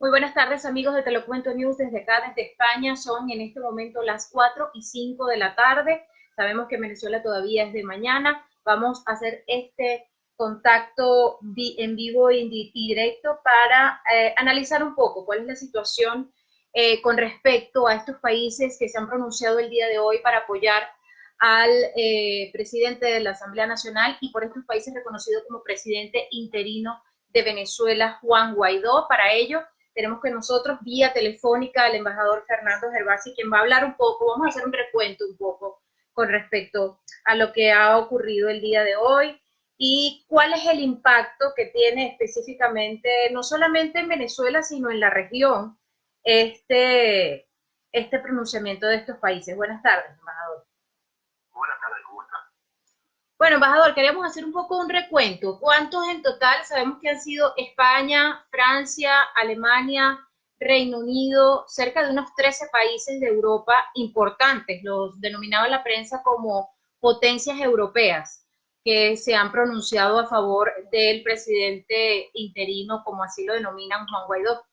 Muy buenas tardes, amigos de Te lo Cuento News desde acá, desde España. Son en este momento las 4:05 de la tarde. Sabemos que Venezuela todavía es de mañana. Vamos a hacer este contacto en vivo y directo para analizar un poco cuál es la situación con respecto a estos países que se han pronunciado el día de hoy para apoyar al presidente de la Asamblea Nacional y por estos países reconocido como presidente interino de Venezuela, Juan Guaidó. Para ello, tenemos con nosotros vía telefónica al embajador Fernando Gervasi, quien va a hablar un poco, vamos a hacer un recuento un poco con respecto a lo que ha ocurrido el día de hoy y cuál es el impacto que tiene específicamente, no solamente en Venezuela, sino en la región, este pronunciamiento de estos países. Buenas tardes, embajador. Buenas tardes, ¿cómo estás? Bueno, embajador, queríamos hacer un poco un recuento. ¿Cuántos en total? Sabemos que han sido España, Francia, Alemania, Reino Unido, cerca de unos 13 países de Europa importantes, los denominaba la prensa como potencias europeas, que se han pronunciado a favor del presidente interino, como así lo denominan Juan Guaidó.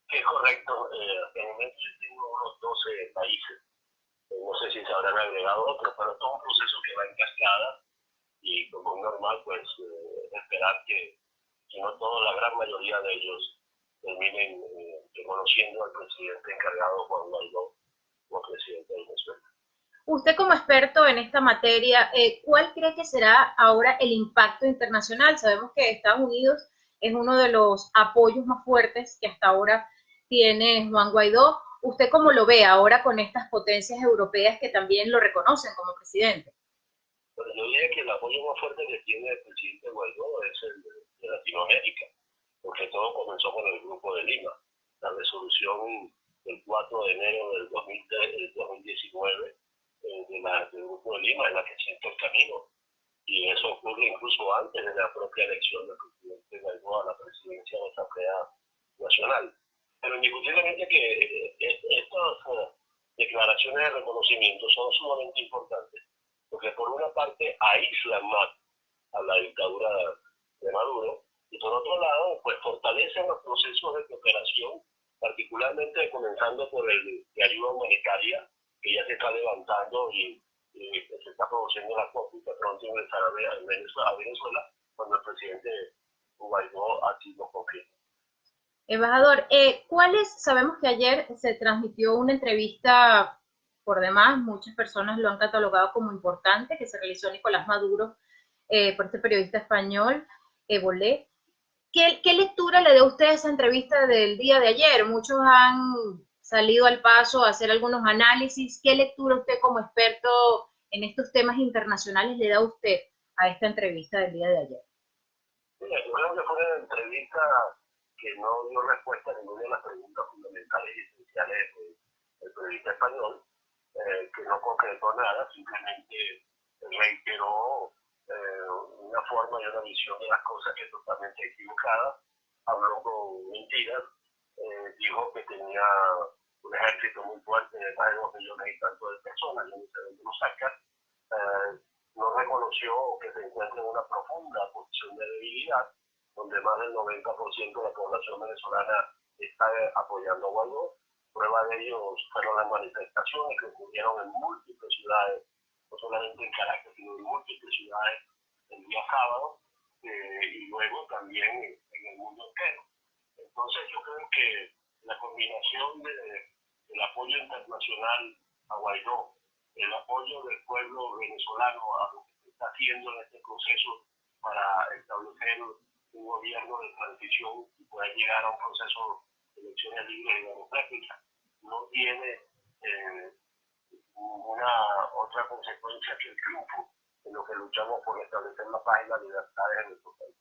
Es correcto, en el momento yo tengo unos 12 países, no sé si se habrán agregado otros, pero todo un proceso que va en cascada y como es normal, pues esperar que, si no toda la gran mayoría de ellos terminen reconociendo al presidente encargado Juan Guaidó como presidente de Venezuela. Usted como experto en esta materia, ¿cuál cree que será ahora el impacto internacional? Sabemos que Estados Unidos es uno de los apoyos más fuertes que hasta ahora tiene Juan Guaidó. ¿Usted cómo lo ve ahora con estas potencias europeas que también lo reconocen como presidente? Pero yo diría que el apoyo más fuerte que tiene el presidente Guaidó es el de Latinoamérica, porque todo comenzó con el Grupo de Lima. La resolución del 4 de enero del 2019 del Grupo de Lima es la que sienta el camino. Y eso ocurre incluso antes de la propia elección del presidente Guaidó a la presidencia de la Asamblea Nacional. Pero indiscutiblemente que estas declaraciones de reconocimiento son sumamente importantes, porque por una parte aíslan más a la dictadura de Maduro, y por otro lado, pues fortalecen los procesos de cooperación, particularmente comenzando por el de ayuda humanitaria, que ya se está levantando y se está produciendo la COP, que pronto ingresará a Venezuela, cuando el presidente Guaidó así lo confirma. Embajador, sabemos que ayer se transmitió una entrevista por demás, muchas personas lo han catalogado como importante, que se realizó Nicolás Maduro por este periodista español, Bolé. ¿Qué lectura le da usted a esa entrevista del día de ayer? Muchos han salido al paso a hacer algunos análisis. ¿Qué lectura usted como experto en estos temas internacionales le da usted a esta entrevista del día de ayer? Mira, yo creo que fue una entrevista que no dio respuesta a ninguna de las preguntas fundamentales y esenciales del periodista español, que no concretó nada, simplemente reiteró una forma y una visión de las cosas que es totalmente equivocada, habló con mentiras, dijo que tenía un ejército muy fuerte de más de 2 millones y tanto de personas, yo no sé dónde lo saca, no reconoció que se encuentra en una profunda posición de debilidad, donde más del 90% de la población venezolana está apoyando a Guaidó. Prueba de ello fueron las manifestaciones que ocurrieron en múltiples ciudades, no solamente en Caracas, sino en múltiples ciudades el día sábado, y luego también en el mundo entero. Entonces yo creo que la combinación del apoyo internacional a Guaidó, el apoyo del pueblo venezolano a lo que se está haciendo en este proceso para establecer un gobierno de transición y poder llegar a un proceso de elecciones libres y democráticas, no tiene ninguna otra consecuencia que el triunfo en lo que luchamos por establecer la paz y la libertad en nuestro país.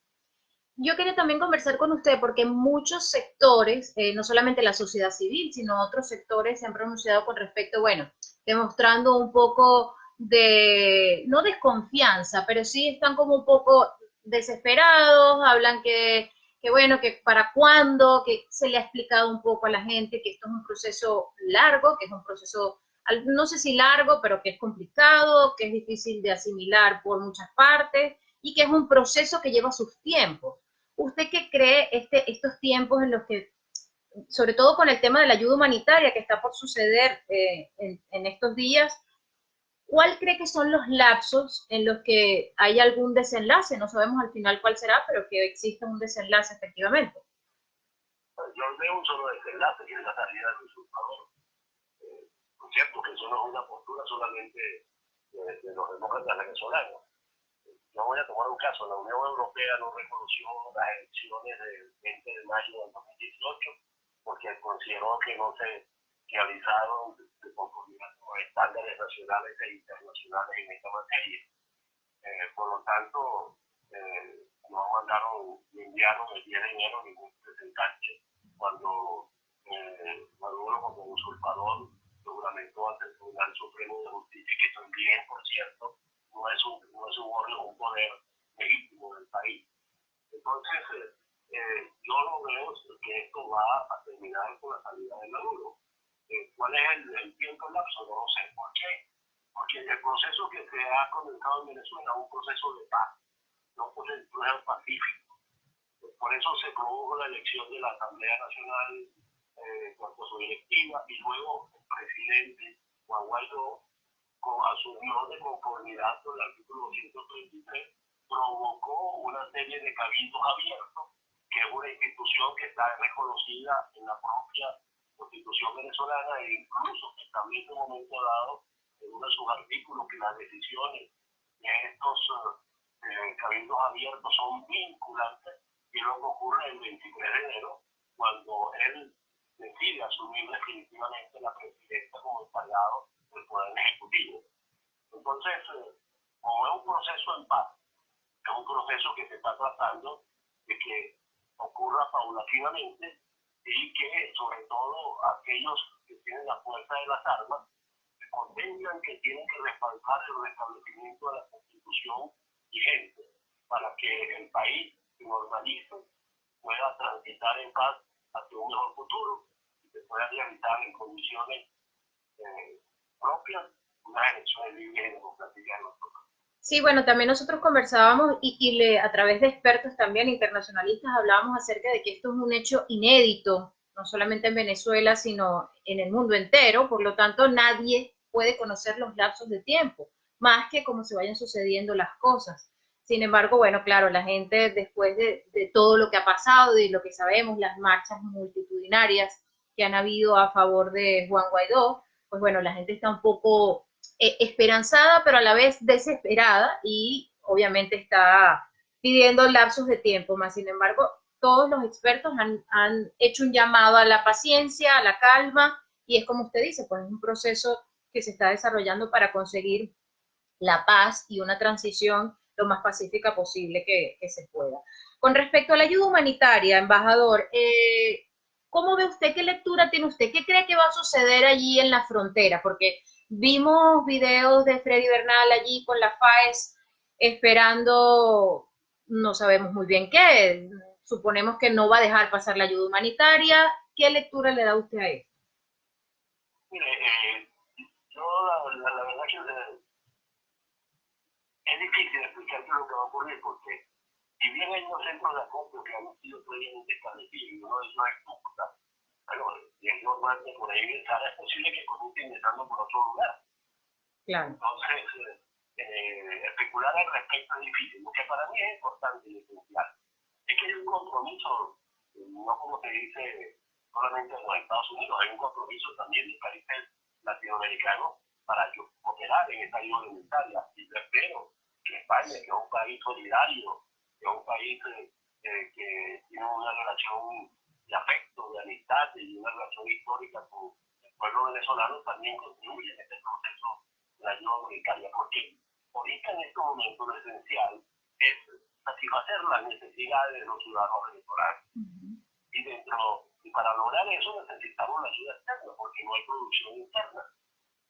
Yo quería también conversar con usted porque muchos sectores, no solamente la sociedad civil, sino otros sectores se han pronunciado con respecto, bueno, demostrando un poco de, no desconfianza, pero sí están como un poco desesperados, hablan que bueno, que para cuándo, que se le ha explicado un poco a la gente que esto es un proceso largo, que es un proceso, no sé si largo, pero que es complicado, que es difícil de asimilar por muchas partes y que es un proceso que lleva sus tiempos. ¿Usted qué cree estos tiempos en los que sobre todo con el tema de la ayuda humanitaria que está por suceder en estos días, ¿cuál cree que son los lapsos en los que hay algún desenlace? No sabemos al final cuál será, pero que exista un desenlace efectivamente. Yo veo un solo desenlace, que es la salida del usurpador. Por cierto, que eso no es una postura solamente de los demócratas venezolanos. Yo voy a tomar un caso. La Unión Europea no reconoció las elecciones del 20 de mayo del 2018 porque consideró que no se realizaron de conformidad con estándares nacionales e internacionales en esta materia. Por lo tanto, no mandaron ni enviaron el 10 de enero ningún representante cuando Maduro, como usurpador, juramentó ante el Tribunal Supremo de Justicia, que también, por cierto, no es un órgano, un poder legítimo del país. Entonces, yo lo veo que esto va a terminar con la salida de Maduro. ¿Cuál es el tiempo lapso? No lo sé. ¿Por qué? Porque el proceso que se ha comenzado en Venezuela es un proceso de paz, no un proceso pacífico. Por eso se produjo la elección de la Asamblea Nacional cuanto a su directiva, y luego el presidente Juan Guaidó asumió de conformidad con el artículo 233, provocó una serie de cabildos abiertos, que es una institución que está reconocida en la propia Constitución venezolana, e incluso que establece en un momento dado en uno de sus artículos que las decisiones de estos cabildos abiertos son vinculantes, y lo que ocurre el 23 de enero, cuando él decide asumir definitivamente la presidencia como encargado del Poder Ejecutivo. Entonces, como es un proceso en paz, es un proceso que se está tratando de que ocurra paulatinamente, y que sobre todo aquellos que tienen la fuerza de las armas contengan que tienen que respaldar el restablecimiento de la Constitución vigente para que el país se normalice, pueda transitar en paz hacia un mejor futuro y se pueda realizar en condiciones propias unas elecciones libres y democráticas en nuestro país. Sí, bueno, también nosotros conversábamos a través de expertos también internacionalistas hablábamos acerca de que esto es un hecho inédito, no solamente en Venezuela, sino en el mundo entero, por lo tanto nadie puede conocer los lapsos de tiempo, más que cómo se vayan sucediendo las cosas. Sin embargo, bueno, claro, la gente después de todo lo que ha pasado y lo que sabemos, las marchas multitudinarias que han habido a favor de Juan Guaidó, pues bueno, la gente está un poco esperanzada, pero a la vez desesperada, y obviamente está pidiendo lapsos de tiempo. Más sin embargo, todos los expertos han hecho un llamado a la paciencia, a la calma, y es como usted dice, pues es un proceso que se está desarrollando para conseguir la paz y una transición lo más pacífica posible que se pueda. Con respecto a la ayuda humanitaria, embajador, ¿cómo ve usted, qué lectura tiene usted? ¿Qué cree que va a suceder allí en la frontera? Porque vimos videos de Freddy Bernal allí con la FAES esperando, no sabemos muy bien qué, suponemos que no va a dejar pasar la ayuda humanitaria. ¿Qué lectura le da usted a esto? Mire, yo la verdad que es difícil explicar qué es lo que va a ocurrir, porque si bien hay unos centros de acopio que han sido previamente establecidos, y uno de ellos es Cúcuta, bueno, y es normal que por ahí ingresara, es posible que comience ingresando por otro lugar. Claro. Entonces, especular al respecto es difícil. Lo que para mí es importante y esencial es que hay un compromiso, no como se dice solamente en los Estados Unidos, hay un compromiso también de países latinoamericanos para operar en esta ayuda alimentaria. Y yo espero que España, que es un país solidario, que es un país que tiene una relación de afecto, de amistad y una relación histórica con el pueblo venezolano, también contribuye en este proceso de la ayuda humanitaria, porque ahorita en este momento lo esencial es satisfacer las necesidades de los ciudadanos venezolanos. Y para lograr eso necesitamos la ayuda externa, porque no hay producción interna.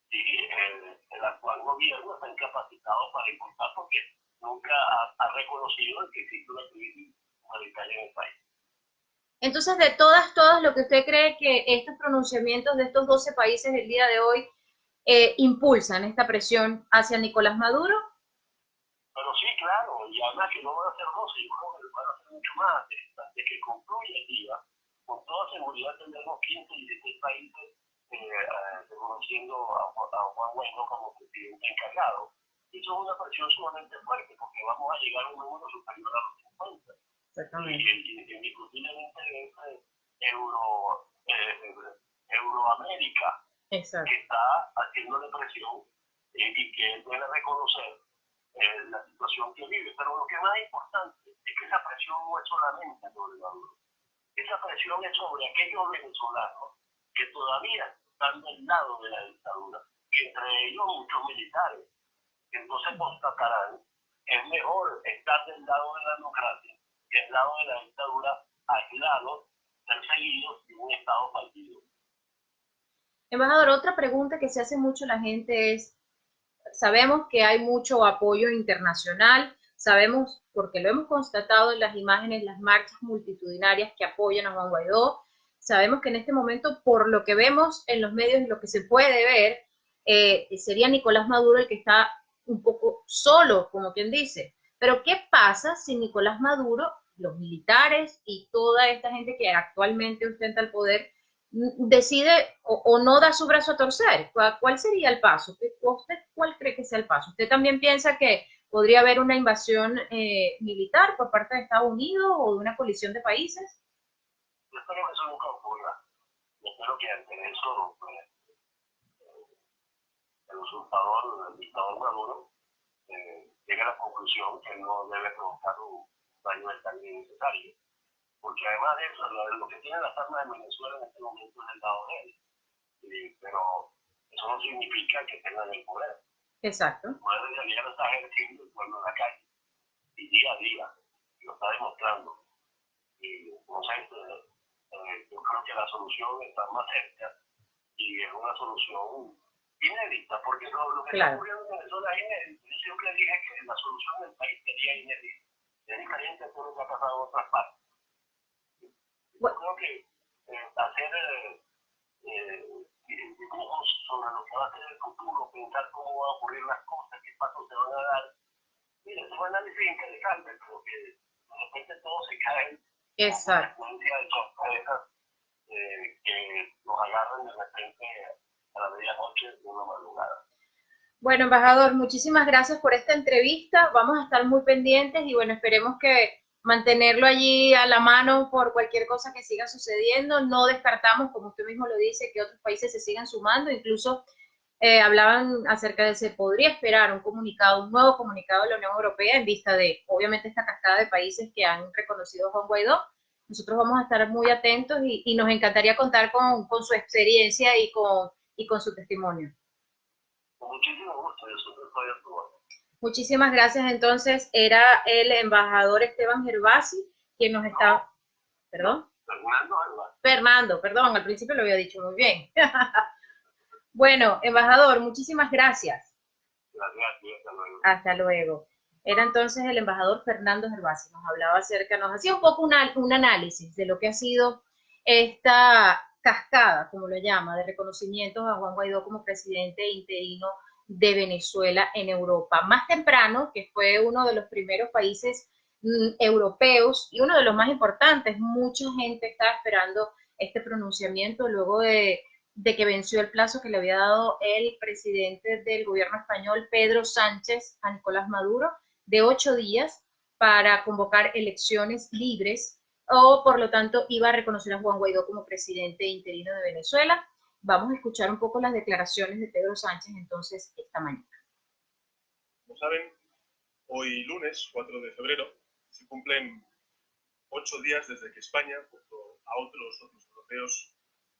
Y el actual gobierno está incapacitado para importar, porque nunca ha reconocido que existe una crisis humanitaria en el país. Entonces, de todas, lo que usted cree que estos pronunciamientos de estos 12 países el día de hoy impulsan esta presión hacia Nicolás Maduro. Pero sí, claro, y además que no van a ser 12, yo creo que van a ser mucho más, de que concluya el día, con toda seguridad tendremos 15 y 16 países reconociendo a Juan Guaidó como presidente encargado. Y eso es una presión sumamente fuerte, porque vamos a llegar a un número superior a los 50. Exactamente. Y indiscutiblemente Euroamérica, Exacto. que está haciéndole presión y que debe reconocer la situación que vive. Pero lo que es más importante es que esa presión no es solamente sobre Maduro. Esa presión es sobre aquellos venezolanos que todavía están del lado de la dictadura, y entre ellos muchos militares. Entonces constatarán, es mejor estar del lado de la democracia que del lado de la dictadura, aislados, perseguidos y un Estado fallido. Embajador, otra pregunta que se hace mucho la gente es, sabemos que hay mucho apoyo internacional, sabemos, porque lo hemos constatado en las imágenes, las marchas multitudinarias que apoyan a Juan Guaidó, sabemos que en este momento, por lo que vemos en los medios y lo que se puede ver, sería Nicolás Maduro el que está un poco solo, como quien dice. Pero ¿qué pasa si Nicolás Maduro, los militares y toda esta gente que actualmente ostenta el poder decide o no da su brazo a torcer? ¿Cuál sería el paso? ¿Usted cuál cree que sea el paso? ¿Usted también piensa que podría haber una invasión militar por parte de Estados Unidos o de una coalición de países? Yo espero que eso nunca ocurra. Yo espero que ante eso el usurpador, el dictador Maduro, llegue a la conclusión que no debe provocar un daño del tan innecesario. Porque además de eso, lo que tienen las armas de Venezuela en este momento es el lado de él. Pero eso no significa que tengan el poder. Exacto. El poder en realidad lo está ejerciendo el pueblo en la calle. Y día a día lo está demostrando. Y entonces yo creo que la solución está más cerca y es una solución inédita, porque lo que está ocurriendo en Venezuela es inédito. Yo siempre dije que la solución del país sería inédita. Es diferente a todo lo que ha pasado en otras partes. Yo creo que hacer dibujos sobre lo que va a ser el futuro, pensar cómo van a ocurrir las cosas, qué pasos se van a dar. Mira, es un análisis interesante, pero que de repente todo se cae. Exacto. De sorpresas que nos agarran de repente a la medianoche de una madrugada. Bueno, embajador, muchísimas gracias por esta entrevista. Vamos a estar muy pendientes y bueno, esperemos que mantenerlo allí a la mano por cualquier cosa que siga sucediendo. No descartamos, como usted mismo lo dice, que otros países se sigan sumando. Incluso hablaban acerca de se podría esperar un comunicado, un nuevo comunicado de la Unión Europea en vista de, obviamente, esta cascada de países que han reconocido a Juan Guaidó. Nosotros vamos a estar muy atentos y nos encantaría contar con su experiencia y con su testimonio. Con muchísimo gusto, yo siempre estoy a tu orden. Muchísimas gracias. Entonces, era el embajador Esteban Gervasi quien nos está... ¿Perdón? Fernando, perdón, al principio lo había dicho muy bien. Bueno, embajador, muchísimas gracias. Gracias, hasta luego. Hasta luego. Era entonces el embajador Fernando Gervasi, nos hablaba acerca, nos hacía un poco un análisis de lo que ha sido esta cascada, como lo llama, de reconocimientos a Juan Guaidó como presidente interino de Venezuela en Europa. Más temprano, que fue uno de los primeros países europeos y uno de los más importantes, mucha gente estaba esperando este pronunciamiento luego de que venció el plazo que le había dado el presidente del gobierno español, Pedro Sánchez, a Nicolás Maduro, de 8 días para convocar elecciones libres o, por lo tanto, iba a reconocer a Juan Guaidó como presidente interino de Venezuela. Vamos a escuchar un poco las declaraciones de Pedro Sánchez entonces esta mañana. Como saben, hoy lunes 4 de febrero se cumplen 8 días desde que España, junto a otros socios europeos,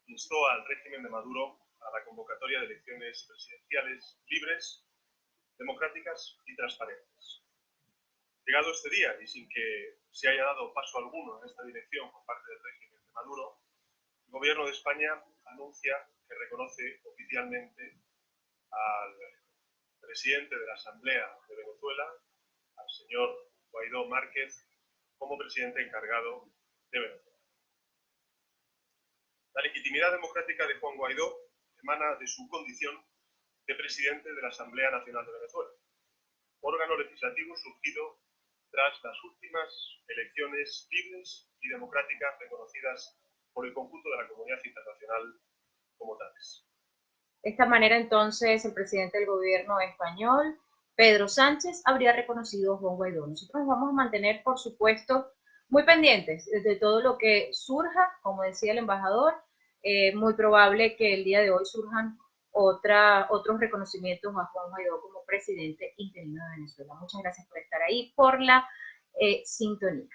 instó al régimen de Maduro a la convocatoria de elecciones presidenciales libres, democráticas y transparentes. Llegado este día y sin que se haya dado paso alguno en esta dirección por parte del régimen de Maduro, el Gobierno de España anuncia que reconoce oficialmente al presidente de la Asamblea de Venezuela, al señor Guaidó Márquez, como presidente encargado de Venezuela. La legitimidad democrática de Juan Guaidó emana de su condición de presidente de la Asamblea Nacional de Venezuela, órgano legislativo surgido tras las últimas elecciones libres y democráticas reconocidas por el conjunto de la comunidad internacional como tales. De esta manera, entonces, el presidente del gobierno español, Pedro Sánchez, habría reconocido a Juan Guaidó. Nosotros nos vamos a mantener, por supuesto, muy pendientes de todo lo que surja, como decía el embajador, muy probable que el día de hoy surjan otros reconocimientos a Juan Guaidó como presidente interino de Venezuela. Muchas gracias por estar ahí, por la sintonía.